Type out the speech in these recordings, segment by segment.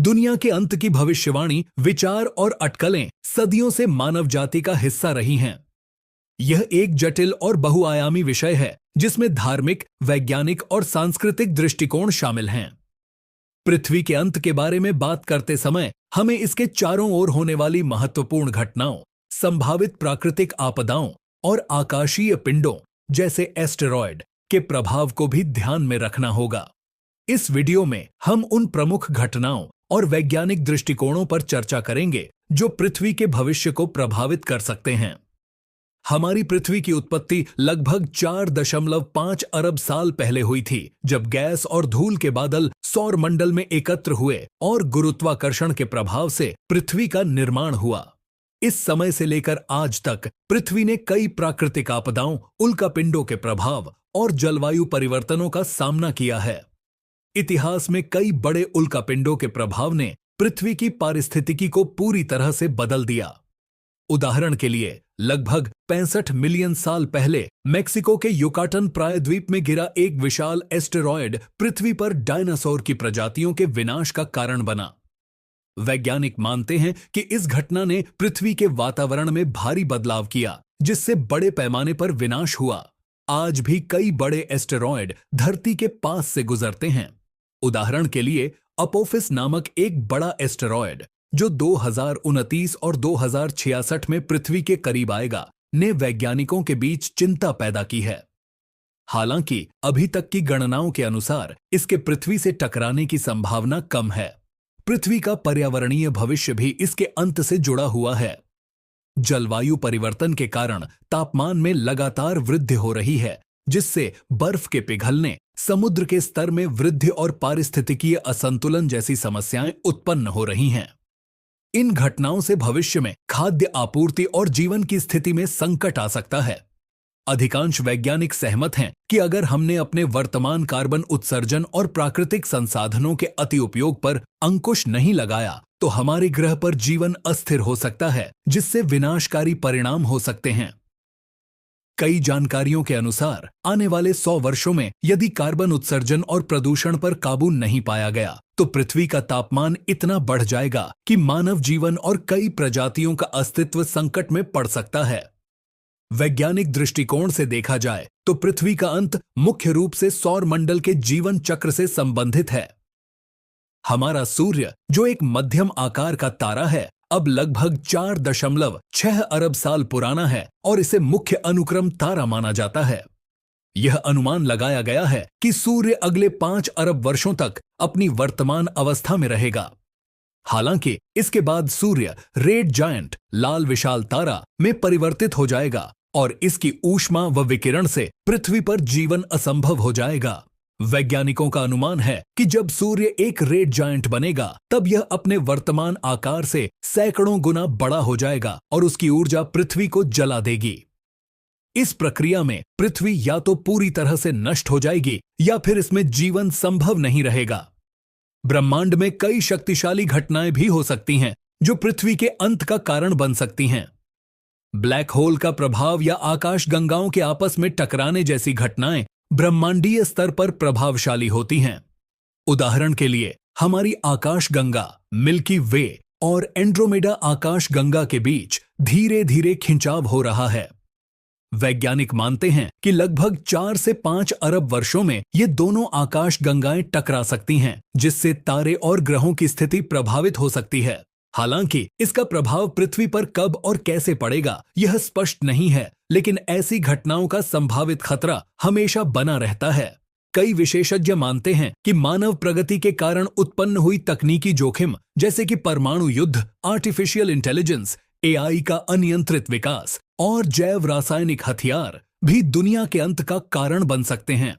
दुनिया के अंत की भविष्यवाणी, विचार और अटकलें सदियों से मानव जाति का हिस्सा रही हैं। यह एक जटिल और बहुआयामी विषय है जिसमें धार्मिक, वैज्ञानिक और सांस्कृतिक दृष्टिकोण शामिल हैं। पृथ्वी के अंत के बारे में बात करते समय हमें इसके चारों ओर होने वाली महत्वपूर्ण घटनाओं, संभावित प्राकृतिक आपदाओं और आकाशीय पिंडों जैसे एस्टेरॉयड के प्रभाव को भी ध्यान में रखना होगा। इस वीडियो में हम उन प्रमुख घटनाओं और वैज्ञानिक दृष्टिकोणों पर चर्चा करेंगे जो पृथ्वी के भविष्य को प्रभावित कर सकते हैं। हमारी पृथ्वी की उत्पत्ति लगभग 4.5 अरब साल पहले हुई थी, जब गैस और धूल के बादल सौर मंडल में एकत्र हुए और गुरुत्वाकर्षण के प्रभाव से पृथ्वी का निर्माण हुआ। इस समय से लेकर आज तक पृथ्वी ने कई प्राकृतिक आपदाओं, उल्कापिंडों के प्रभाव और जलवायु परिवर्तनों का सामना किया है। इतिहास में कई बड़े उल्कापिंडों के प्रभाव ने पृथ्वी की पारिस्थितिकी को पूरी तरह से बदल दिया। उदाहरण के लिए, लगभग 65 मिलियन साल पहले मेक्सिको के युकाटन प्रायद्वीप में गिरा एक विशाल एस्टेरॉयड पृथ्वी पर डायनासोर की प्रजातियों के विनाश का कारण बना। वैज्ञानिक मानते हैं कि इस घटना ने पृथ्वी के वातावरण में भारी बदलाव किया, जिससे बड़े पैमाने पर विनाश हुआ। आज भी कई एस्टेरॉयड एस्टेरॉयड धरती के पास से गुजरते हैं। उदाहरण के लिए, अपोफिस नामक एक बड़ा एस्टेरॉयड जो 2029 और 2066 में पृथ्वी के करीब आएगा, ने वैज्ञानिकों के बीच चिंता पैदा की है। हालांकि अभी तक की गणनाओं के अनुसार इसके पृथ्वी से टकराने की संभावना कम है। पृथ्वी का पर्यावरणीय भविष्य भी इसके अंत से जुड़ा हुआ है। जलवायु परिवर्तन के कारण तापमान में लगातार वृद्धि हो रही है, जिससे बर्फ के पिघलने, समुद्र के स्तर में वृद्धि और पारिस्थितिकीय असंतुलन जैसी समस्याएं उत्पन्न हो रही हैं। इन घटनाओं से भविष्य में खाद्य आपूर्ति और जीवन की स्थिति में संकट आ सकता है। अधिकांश वैज्ञानिक सहमत हैं कि अगर हमने अपने वर्तमान कार्बन उत्सर्जन और प्राकृतिक संसाधनों के अति उपयोग पर अंकुश नहीं लगाया, तो हमारे ग्रह पर जीवन अस्थिर हो सकता है, जिससे विनाशकारी परिणाम हो सकते हैं। कई जानकारियों के अनुसार आने वाले 100 वर्षों में यदि कार्बन उत्सर्जन और प्रदूषण पर काबू नहीं पाया गया, तो पृथ्वी का तापमान इतना बढ़ जाएगा कि मानव जीवन और कई प्रजातियों का अस्तित्व संकट में पड़ सकता है। वैज्ञानिक दृष्टिकोण से देखा जाए तो पृथ्वी का अंत मुख्य रूप से सौर मंडल के जीवन चक्र से संबंधित है। हमारा सूर्य, जो एक मध्यम आकार का तारा है, अब लगभग 4.6 अरब साल पुराना है और इसे मुख्य अनुक्रम तारा माना जाता है। यह अनुमान लगाया गया है कि सूर्य अगले 5 अरब वर्षों तक अपनी वर्तमान अवस्था में रहेगा। हालांकि इसके बाद सूर्य रेड जायंट, लाल विशाल तारा में परिवर्तित हो जाएगा और इसकी ऊष्मा व विकिरण से पृथ्वी पर जीवन असंभव हो जाएगा। वैज्ञानिकों का अनुमान है कि जब सूर्य एक रेड जायंट बनेगा, तब यह अपने वर्तमान आकार से सैकड़ों गुना बड़ा हो जाएगा और उसकी ऊर्जा पृथ्वी को जला देगी। इस प्रक्रिया में पृथ्वी या तो पूरी तरह से नष्ट हो जाएगी या फिर इसमें जीवन संभव नहीं रहेगा। ब्रह्मांड में कई शक्तिशाली घटनाएं भी हो सकती हैं जो पृथ्वी के अंत का कारण बन सकती हैं। ब्लैक होल का प्रभाव या आकाश गंगाओं के आपस में टकराने जैसी घटनाएं ब्रह्मांडीय स्तर पर प्रभावशाली होती हैं। उदाहरण के लिए, हमारी आकाश गंगा, मिल्की वे और एंड्रोमेडा आकाश गंगा के बीच धीरे धीरे खिंचाव हो रहा है। वैज्ञानिक मानते हैं कि लगभग 4 से 5 अरब वर्षों में ये दोनों आकाश गंगाएं टकरा सकती हैं, जिससे तारे और ग्रहों की स्थिति प्रभावित हो सकती है। हालांकि इसका प्रभाव पृथ्वी पर कब और कैसे पड़ेगा, यह स्पष्ट नहीं है, लेकिन ऐसी घटनाओं का संभावित खतरा हमेशा बना रहता है। कई विशेषज्ञ मानते हैं कि मानव प्रगति के कारण उत्पन्न हुई तकनीकी जोखिम, जैसे कि परमाणु युद्ध, आर्टिफिशियल इंटेलिजेंस, एआई का अनियंत्रित विकास और जैव रासायनिक हथियार भी दुनिया के अंत का कारण बन सकते हैं।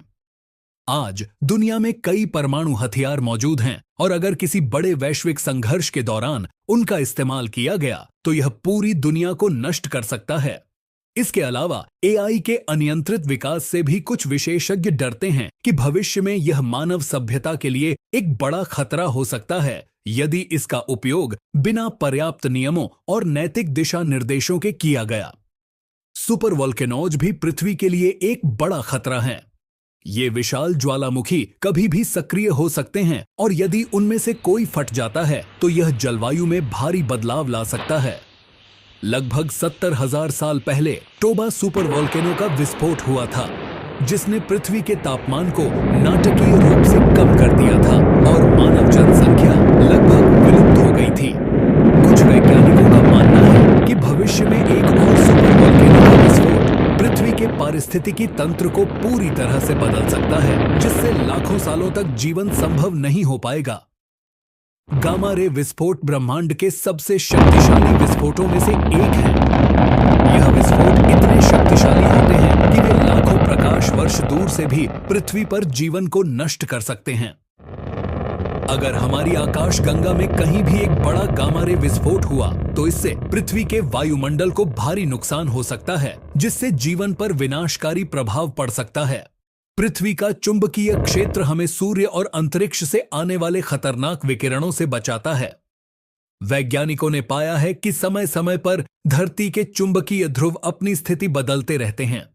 आज दुनिया में कई परमाणु हथियार मौजूद हैं और अगर किसी बड़े वैश्विक संघर्ष के दौरान उनका इस्तेमाल किया गया, तो यह पूरी दुनिया को नष्ट कर सकता है। इसके अलावा एआई के अनियंत्रित विकास से भी कुछ विशेषज्ञ डरते हैं कि भविष्य में यह मानव सभ्यता के लिए एक बड़ा खतरा हो सकता है, यदि इसका उपयोग बिना पर्याप्त नियमों और नैतिक दिशा निर्देशों के किया गया। सुपर वोल्केनोज भी पृथ्वी के लिए एक बड़ा खतरा है। ये विशाल ज्वालामुखी कभी भी सक्रिय हो सकते हैं और यदि उनमें से कोई फट जाता है तो यह जलवायु में भारी बदलाव ला सकता है। लगभग 70,000 साल पहले टोबा सुपर वोल्केनो का विस्फोट हुआ था, जिसने पृथ्वी के तापमान को नाटकीय रूप से कम कर दिया था और मानव जनसंख्या लगभग विलुप्त हो गई थी। कुछ वैज्ञानिकों का मानना है कि भविष्य में एक और सुपर वोल्केनो का विस्फोट पृथ्वी के पारिस्थितिकी तंत्र को पूरी तरह से बदल सकता है, जिससे लाखों सालों तक जीवन संभव नहीं हो पाएगा। गामा रे विस्फोट ब्रह्मांड के सबसे शक्तिशाली विस्फोटों में से एक है। यह विस्फोट इतने शक्तिशाली होते हैं कि वे लाखों प्रकाश वर्ष दूर से भी पृथ्वी पर जीवन को नष्ट कर सकते हैं। अगर हमारी आकाशगंगा में कहीं भी एक बड़ा गामा रे विस्फोट हुआ तो इससे पृथ्वी के वायुमंडल को भारी नुकसान हो सकता है, जिससे जीवन पर विनाशकारी प्रभाव पड़ सकता है। पृथ्वी का चुंबकीय क्षेत्र हमें सूर्य और अंतरिक्ष से आने वाले खतरनाक विकिरणों से बचाता है। वैज्ञानिकों ने पाया है कि समय समय पर धरती के चुंबकीय ध्रुव अपनी स्थिति बदलते रहते हैं।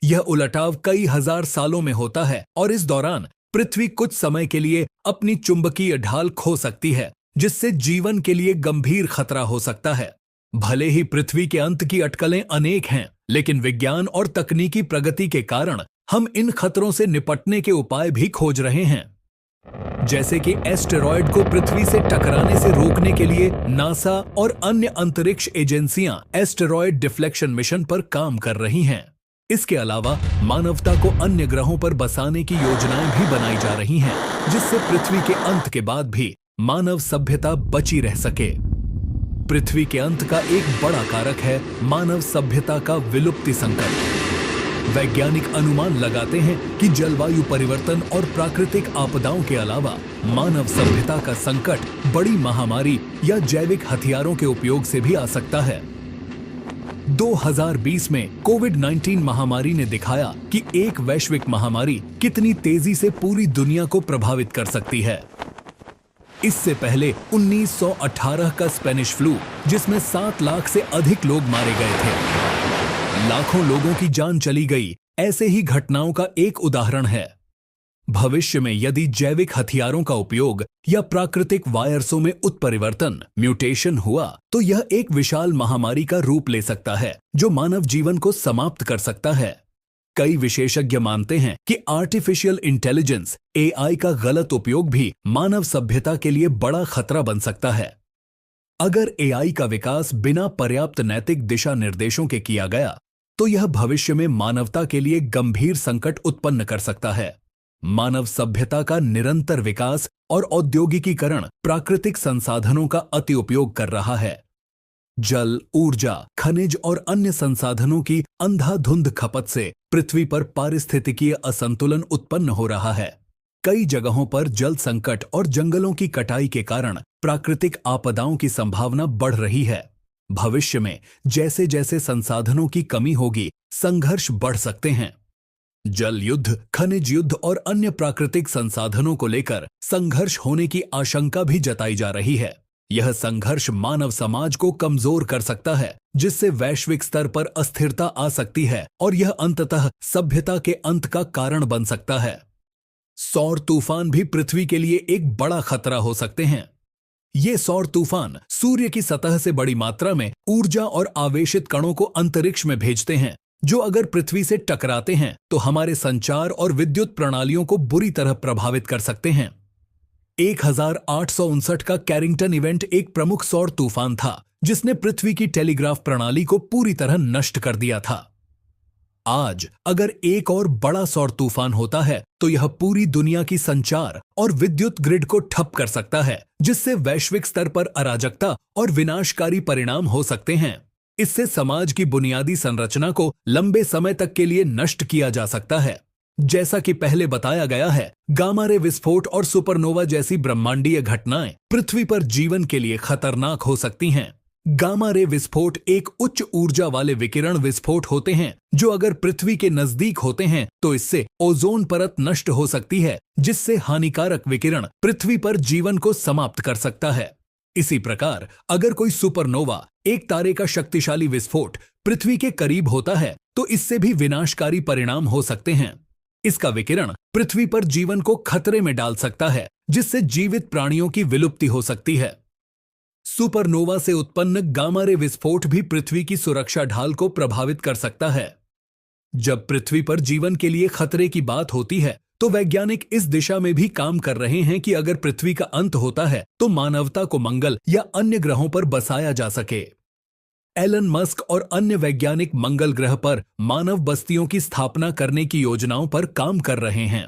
यह उलटाव कई हजार सालों में होता है और इस दौरान पृथ्वी कुछ समय के लिए अपनी चुंबकीय ढाल खो सकती है, जिससे जीवन के लिए गंभीर खतरा हो सकता है। भले ही पृथ्वी के अंत की अटकलें अनेक हैं, लेकिन विज्ञान और तकनीकी प्रगति के कारण हम इन खतरों से निपटने के उपाय भी खोज रहे हैं। जैसे कि एस्टेरॉयड को पृथ्वी से टकराने से रोकने के लिए नासा और अन्य अंतरिक्ष एजेंसियां एस्टेरॉयड डिफ्लेक्शन मिशन पर काम कर रही हैं। इसके अलावा मानवता को अन्य ग्रहों पर बसाने की योजनाएं भी बनाई जा रही हैं, जिससे पृथ्वी के अंत के बाद भी मानव सभ्यता बची रह सके। पृथ्वी के अंत का एक बड़ा कारक है मानव सभ्यता का विलुप्ति संकट। वैज्ञानिक अनुमान लगाते हैं कि जलवायु परिवर्तन और प्राकृतिक आपदाओं के अलावा मानव सभ्यता का संकट बड़ी महामारी या जैविक हथियारों के उपयोग से भी आ सकता है। 2020 में कोविड-19 महामारी ने दिखाया कि एक वैश्विक महामारी कितनी तेजी से पूरी दुनिया को प्रभावित कर सकती है। इससे पहले 1918 का स्पेनिश फ्लू, जिसमें 7 लाख से अधिक लोग मारे गए थे, लाखों लोगों की जान चली गई, ऐसे ही घटनाओं का एक उदाहरण है। भविष्य में यदि जैविक हथियारों का उपयोग या प्राकृतिक वायरसों में उत्परिवर्तन म्यूटेशन हुआ तो यह एक विशाल महामारी का रूप ले सकता है, जो मानव जीवन को समाप्त कर सकता है। कई विशेषज्ञ मानते हैं कि आर्टिफिशियल इंटेलिजेंस AI का गलत उपयोग भी मानव सभ्यता के लिए बड़ा खतरा बन सकता है। अगर AI का विकास बिना पर्याप्त नैतिक दिशा निर्देशों के किया गया तो यह भविष्य में मानवता के लिए गंभीर संकट उत्पन्न कर सकता है। मानव सभ्यता का निरंतर विकास और औद्योगिकीकरण प्राकृतिक संसाधनों का अति उपयोग कर रहा है। जल, ऊर्जा, खनिज और अन्य संसाधनों की अंधाधुंध खपत से पृथ्वी पर पारिस्थितिकीय असंतुलन उत्पन्न हो रहा है। कई जगहों पर जल संकट और जंगलों की कटाई के कारण प्राकृतिक आपदाओं की संभावना बढ़ रही है। भविष्य में जैसे जैसे संसाधनों की कमी होगी, संघर्ष बढ़ सकते हैं। जल युद्ध, खनिज युद्ध और अन्य प्राकृतिक संसाधनों को लेकर संघर्ष होने की आशंका भी जताई जा रही है। यह संघर्ष मानव समाज को कमजोर कर सकता है, जिससे वैश्विक स्तर पर अस्थिरता आ सकती है और यह अंततः सभ्यता के अंत का कारण बन सकता है। सौर तूफान भी पृथ्वी के लिए एक बड़ा खतरा हो सकते हैं। ये सौर तूफान सूर्य की सतह से बड़ी मात्रा में ऊर्जा और आवेशित कणों को अंतरिक्ष में भेजते हैं, जो अगर पृथ्वी से टकराते हैं तो हमारे संचार और विद्युत प्रणालियों को बुरी तरह प्रभावित कर सकते हैं। 1859 का कैरिंगटन इवेंट एक प्रमुख सौर तूफान था, जिसने पृथ्वी की टेलीग्राफ प्रणाली को पूरी तरह नष्ट कर दिया था। आज अगर एक और बड़ा सौर तूफान होता है तो यह पूरी दुनिया की संचार और विद्युत ग्रिड को ठप कर सकता है, जिससे वैश्विक स्तर पर अराजकता और विनाशकारी परिणाम हो सकते हैं। इससे समाज की बुनियादी संरचना को लंबे समय तक के लिए नष्ट किया जा सकता है। जैसा कि पहले बताया गया है, गामा रे विस्फोट और सुपरनोवा जैसी ब्रह्मांडीय घटनाएं पृथ्वी पर जीवन के लिए खतरनाक हो सकती हैं। गामा रे विस्फोट एक उच्च ऊर्जा वाले विकिरण विस्फोट होते हैं, जो अगर पृथ्वी के नजदीक होते हैं तो इससे ओजोन परत नष्ट हो सकती है, जिससे हानिकारक विकिरण पृथ्वी पर जीवन को समाप्त कर सकता है। इसी प्रकार अगर कोई सुपरनोवा, एक तारे का शक्तिशाली विस्फोट, पृथ्वी के करीब होता है तो इससे भी विनाशकारी परिणाम हो सकते हैं। इसका विकिरण पृथ्वी पर जीवन को खतरे में डाल सकता है, जिससे जीवित प्राणियों की विलुप्ति हो सकती है। सुपरनोवा से उत्पन्न गामा रे विस्फोट भी पृथ्वी की सुरक्षा ढाल को प्रभावित कर सकता है। जब पृथ्वी पर जीवन के लिए खतरे की बात होती है, तो वैज्ञानिक इस दिशा में भी काम कर रहे हैं कि अगर पृथ्वी का अंत होता है तो मानवता को मंगल या अन्य ग्रहों पर बसाया जा सके। एलन मस्क और अन्य वैज्ञानिक मंगल ग्रह पर मानव बस्तियों की स्थापना करने की योजनाओं पर काम कर रहे हैं।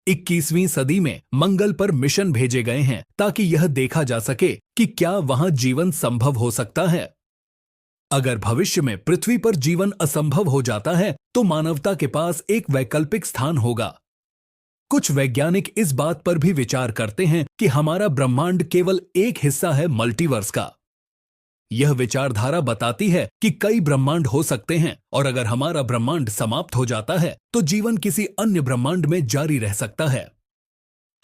21वीं सदी में मंगल पर मिशन भेजे गए हैं ताकि यह देखा जा सके कि क्या वहां जीवन संभव हो सकता है। अगर भविष्य में पृथ्वी पर जीवन असंभव हो जाता है तो मानवता के पास एक वैकल्पिक स्थान होगा। कुछ वैज्ञानिक इस बात पर भी विचार करते हैं कि हमारा ब्रह्मांड केवल एक हिस्सा है मल्टीवर्स का। यह विचारधारा बताती है कि कई ब्रह्मांड हो सकते हैं और अगर हमारा ब्रह्मांड समाप्त हो जाता है तो जीवन किसी अन्य ब्रह्मांड में जारी रह सकता है।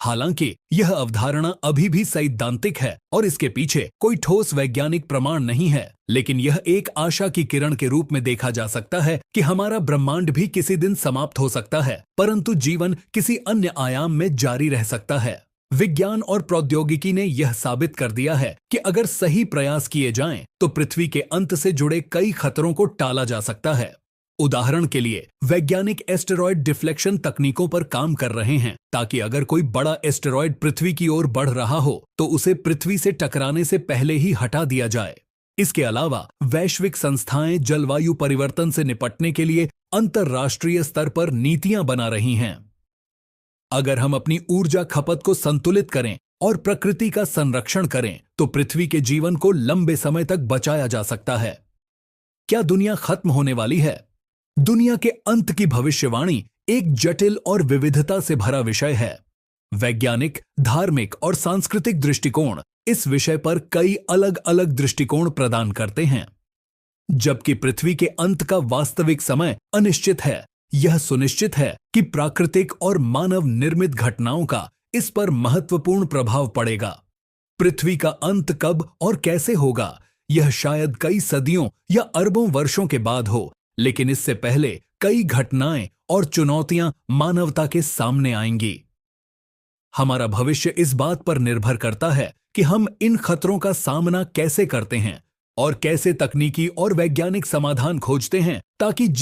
हालांकि यह अवधारणा अभी भी सैद्धांतिक है और इसके पीछे कोई ठोस वैज्ञानिक प्रमाण नहीं है, लेकिन यह एक आशा की किरण के रूप में देखा जा सकता है कि हमारा ब्रह्मांड भी किसी दिन समाप्त हो सकता है, परंतु जीवन किसी अन्य आयाम में जारी रह सकता है। विज्ञान और प्रौद्योगिकी ने यह साबित कर दिया है कि अगर सही प्रयास किए जाएं, तो पृथ्वी के अंत से जुड़े कई खतरों को टाला जा सकता है। उदाहरण के लिए वैज्ञानिक एस्टेरॉयड डिफ्लेक्शन तकनीकों पर काम कर रहे हैं ताकि अगर कोई बड़ा एस्टेरॉयड पृथ्वी की ओर बढ़ रहा हो तो उसे पृथ्वी से टकराने से पहले ही हटा दिया जाए। इसके अलावा वैश्विक संस्थाएं जलवायु परिवर्तन से निपटने के लिए अंतर्राष्ट्रीय स्तर पर नीतियां बना रही हैं। अगर हम अपनी ऊर्जा खपत को संतुलित करें और प्रकृति का संरक्षण करें तो पृथ्वी के जीवन को लंबे समय तक बचाया जा सकता है। क्या दुनिया खत्म होने वाली है? दुनिया के अंत की भविष्यवाणी एक जटिल और विविधता से भरा विषय है। वैज्ञानिक, धार्मिक और सांस्कृतिक दृष्टिकोण इस विषय पर कई अलग अलग दृष्टिकोण प्रदान करते हैं। जबकि पृथ्वी के अंत का वास्तविक समय अनिश्चित है, यह सुनिश्चित है कि प्राकृतिक और मानव निर्मित घटनाओं का इस पर महत्वपूर्ण प्रभाव पड़ेगा। पृथ्वी का अंत कब और कैसे होगा, यह शायद कई सदियों या अरबों वर्षों के बाद हो, लेकिन इससे पहले कई घटनाएं और चुनौतियां मानवता के सामने आएंगी। हमारा भविष्य इस बात पर निर्भर करता है कि हम इन खतरों का सामना कैसे करते हैं और कैसे तकनीकी और वैज्ञानिक समाधान खोजते हैं ताकि